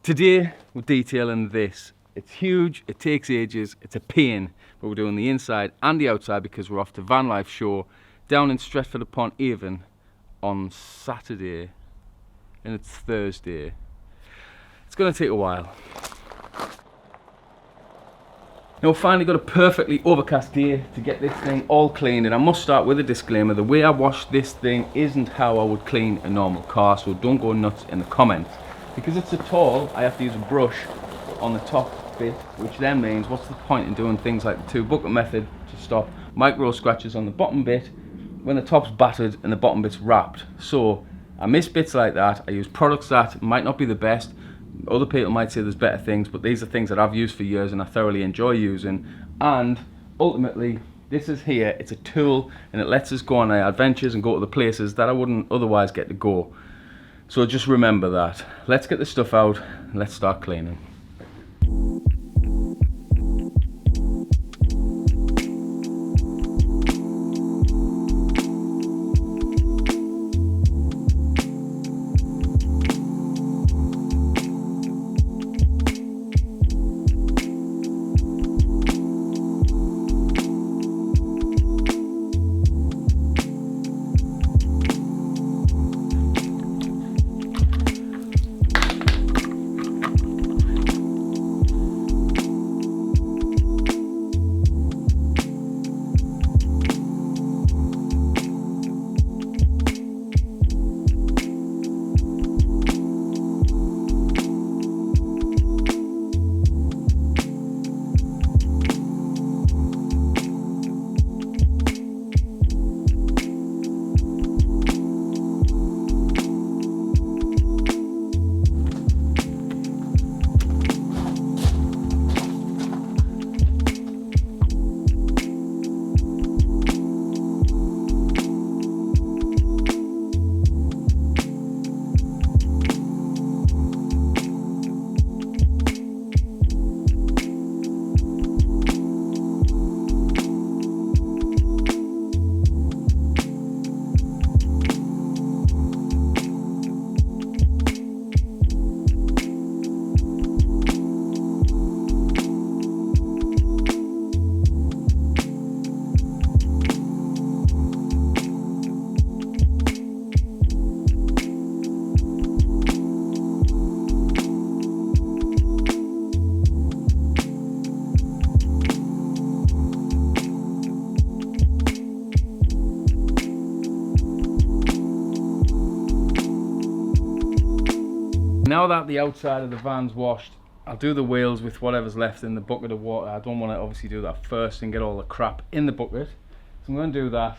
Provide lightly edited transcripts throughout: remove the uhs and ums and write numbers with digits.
Today we're detailing this. It's huge, it takes ages, it's a pain, but we're doing the inside and the outside because we're off to Vanlife show down in Stretford-upon-Avon on Saturday, and it's Thursday. It's going to take a while. Now we've finally got a perfectly overcast day to get this thing all cleaned, and I must start with a disclaimer. The way I wash this thing isn't how I would clean a normal car, so don't go nuts in the comments. Because it's so tall, I have to use a brush on the top bit, which then means what's the point in doing things like the two bucket method to stop micro scratches on the bottom bit when the top's battered and the bottom bit's wrapped. So I miss bits like that. I use products that might not be the best. Other people might say there's better things, but these are things that I've used for years and I thoroughly enjoy using. And ultimately, this is here, it's a tool, and it lets us go on our adventures and go to the places that I wouldn't otherwise get to go. So just remember that. Let's get the stuff out and let's start cleaning. Now that the outside of the van's washed, I'll do the wheels with whatever's left in the bucket of water. I don't want to obviously do that first and get all the crap in the bucket. So I'm going to do that.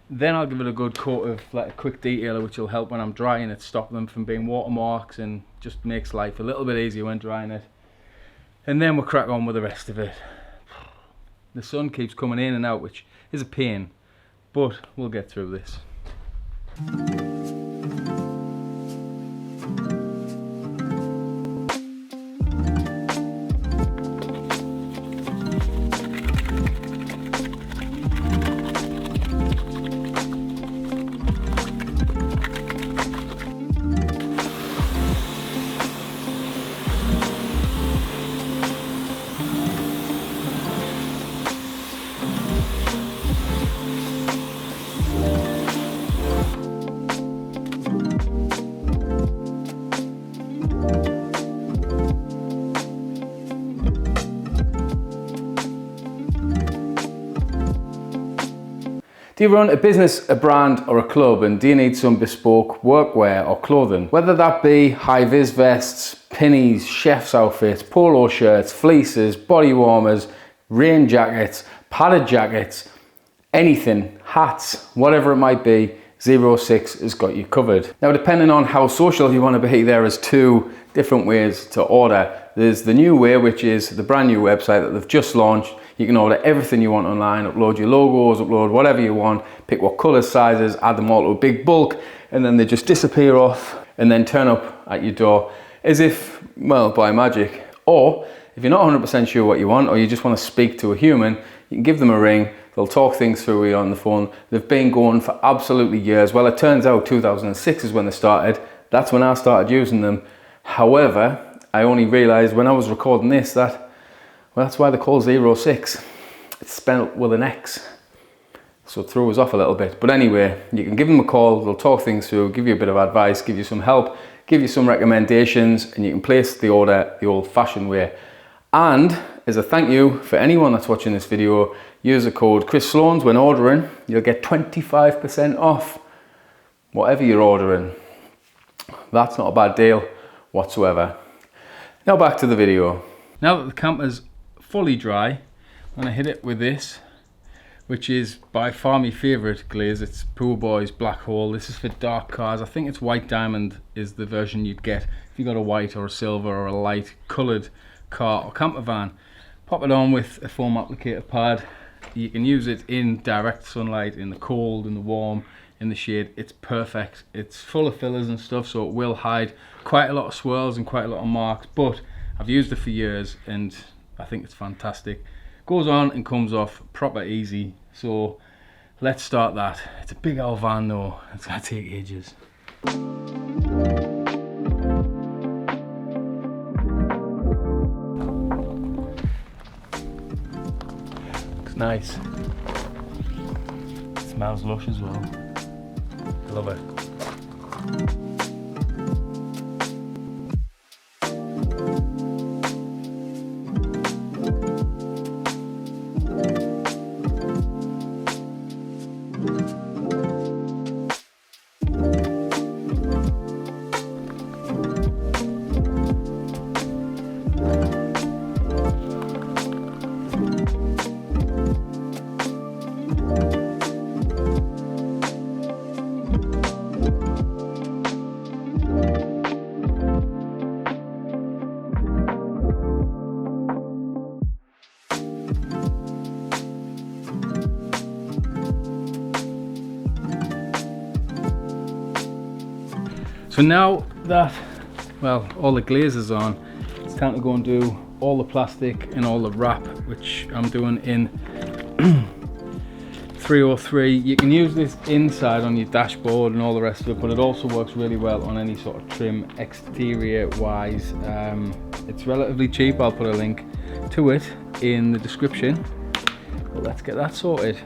Then I'll give it a good coat of like a quick detailer, which will help when I'm drying it, stop them from being watermarks and just makes life a little bit easier when drying it. And then we'll crack on with the rest of it. The sun keeps coming in and out, which is a pain, but we'll get through this. Do you run a business, a brand or a club, and do you need some bespoke workwear or clothing? Whether that be high-vis vests, pinnies, chef's outfits, polo shirts, fleeces, body warmers, rain jackets, padded jackets, anything, hats, whatever it might be, XEROSIX has got you covered. Now, depending on how social you want to be, there is two different ways to order. There's the new way, which is the brand new website that they've just launched. You can order everything you want online, upload your logos, upload whatever you want, pick what colours, sizes, add them all to a big bulk, and then they just disappear off and then turn up at your door as if, well, by magic. Or if you're not 100% sure what you want, or you just want to speak to a human, you can give them a ring. They'll talk things through with you on the phone. They've been going for absolutely years. Well, it turns out 2006 is when they started. That's when I started using them. However, I only realised when I was recording this that, well, that's why they're called XEROSIX. It's spelled with an X. So it threw us off a little bit. But anyway, you can give them a call, they'll talk things through, give you a bit of advice, give you some help, give you some recommendations, and you can place the order the old-fashioned way. And as a thank you for anyone that's watching this video, use the code Chris Sloanes when ordering. You'll get 25% off whatever you're ordering. That's not a bad deal whatsoever. Now back to the video. Now that the camper's fully dry, I'm going to hit it with this, which is by far my favourite glaze. It's Poor Boy's Black Hole. This is for dark cars. I think it's White Diamond is the version you'd get if you got a white or a silver or a light coloured car or camper van. Pop it on with a foam applicator pad. You can use it in direct sunlight, in the cold, in the warm, in the shade. It's perfect. It's full of fillers and stuff, so it will hide quite a lot of swirls and quite a lot of marks, but I've used it for years and I think it's fantastic. Goes on and comes off proper easy. So let's start that. It's a big old van though, it's gonna take ages. Looks nice. It smells lush as well. I love it. So now that, well, all the glaze is on, it's time to go and do all the plastic and all the wrap, which I'm doing in 303. You can use this inside on your dashboard and all the rest of it, but it also works really well on any sort of trim exterior wise. It's relatively cheap. I'll put a link to it in the description. But let's get that sorted.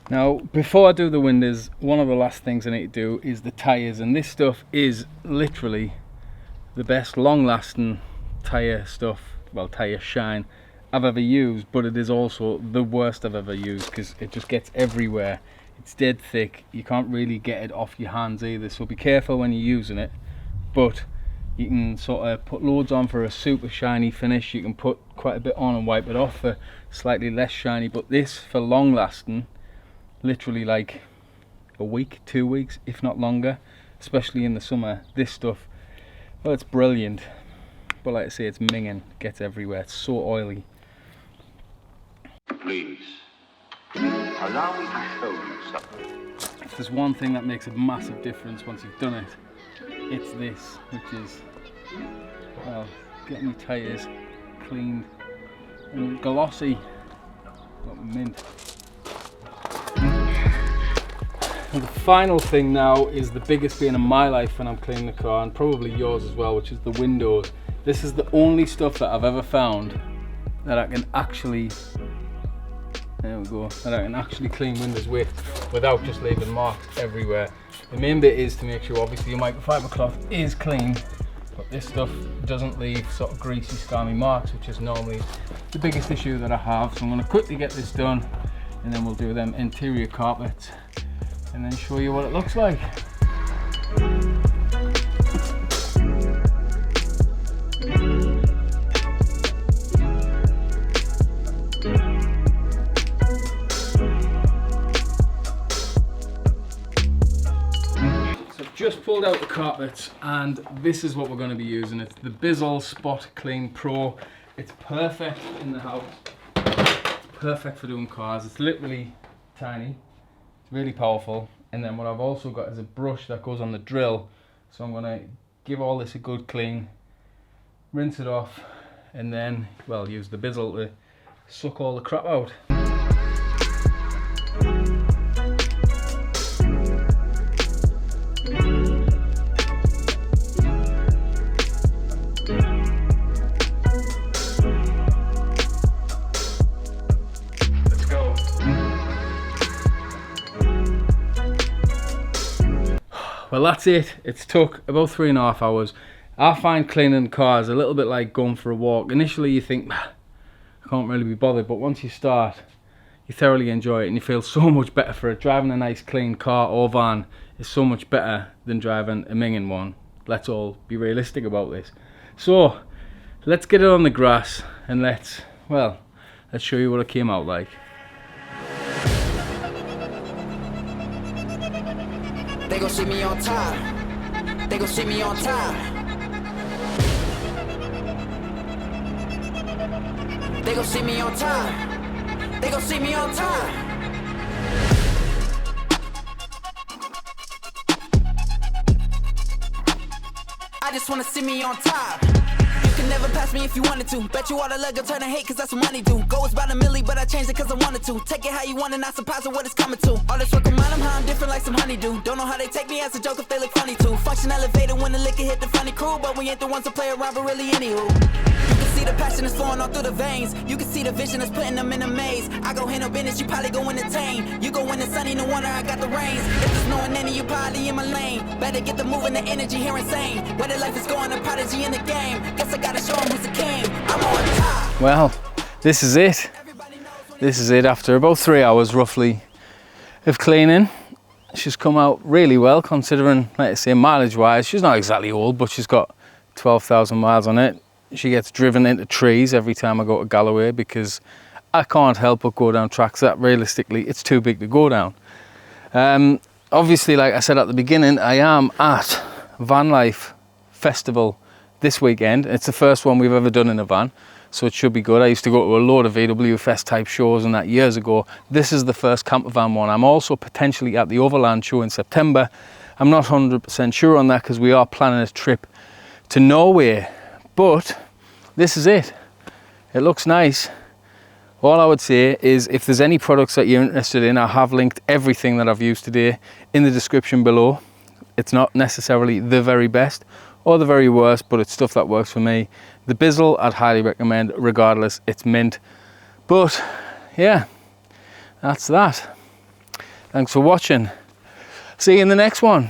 Now, before I do the windows, one of the last things I need to do is the tyres, and this stuff is literally the best long-lasting tyre stuff, well, tyre shine I've ever used, but it is also the worst I've ever used because it just gets everywhere. It's dead thick, you can't really get it off your hands either, so be careful when you're using it. But you can sort of put loads on for a super shiny finish, you can put quite a bit on and wipe it off for slightly less shiny, but this for long lasting, literally like a week, 2 weeks, if not longer, especially in the summer. This stuff, well, it's brilliant, but like I say, it's minging, gets everywhere, it's so oily. Please, allow me to show you something. If there's one thing that makes a massive difference once you've done it, it's this, which is, well, getting your tyres cleaned and glossy, got mint. And the final thing now is the biggest pain in my life when I'm cleaning the car, and probably yours as well, which is the windows. This is the only stuff that I've ever found that I can actually, there we go, that I can actually clean windows with without just leaving marks everywhere. The main bit is to make sure obviously your microfiber cloth is clean, but this stuff doesn't leave sort of greasy, scummy marks, which is normally the biggest issue that I have. So I'm going to quickly get this done, and then we'll do them interior carpets and then show you what it looks like. Just pulled out the carpets, and this is what we're going to be using. It's the Bizzle Spot Clean Pro. It's perfect in the house. It's perfect for doing cars. It's literally tiny. It's really powerful. And then what I've also got is a brush that goes on the drill. So I'm going to give all this a good clean, rinse it off, and then, well, use the bizzle to suck all the crap out. Let's go. Well, that's it. It's took about 3.5 hours. I find cleaning cars a little bit like going for a walk. Initially you think, I can't really be bothered, but once you start, you thoroughly enjoy it and you feel so much better for it. Driving a nice clean car or van is so much better than driving a minging one. Let's all be realistic about this. So, let's get it on the grass and let's show you what it came out like. They gon' see me on top. They gon' see me on top. They gon' see me on top. They gon' see me on top. I just wanna see me on top. You can never pass me if you wanted to. Bet you all the luck, turn to hate, cause that's what money do. Go is about $1 million, but I changed it cause I wanted to. Take it how you want and not surprised with what it's coming to. All this work remind them how I'm different like some honeydew. Don't know how they take me as a joke if they look funny too. Function elevated when the liquor hit the funny crew, but we ain't the ones to play around, but really anywho. You can see the passion is flowing all through the veins. You can see the vision that's putting them in a maze. I go handle business, you probably go entertain. You go in the sunny, no wonder I got the reins. If there's no one in it, you probably in my lane. Better get the moving, the energy here insane. Whether life is going, a prodigy in the game. Guess I gotta show him who's the king. I'm on top. Well, this is it. This is it after about 3 hours roughly of cleaning. She's come out really well considering, like I say, mileage wise, she's not exactly old, but she's got 12,000 miles on it. She gets driven into trees every time I go to Galloway because I can't help but go down tracks that realistically it's too big to go down. Obviously, like I said at the beginning, I am at Vanlife Festival this weekend. It's the first one we've ever done in a van, so it should be good. I used to go to a load of VW Fest type shows and that years ago. This is the first camper van one. I'm also potentially at the Overland show in September. I'm not 100% sure on that because we are planning a trip to Norway, but this is it. It looks nice. All I would say is if there's any products that you're interested in, I have linked everything that I've used today in the description below. It's not necessarily the very best or the very worst, but it's stuff that works for me. The bizzle I'd highly recommend regardless, it's mint. But yeah, that's that. Thanks for watching. See you in the next one.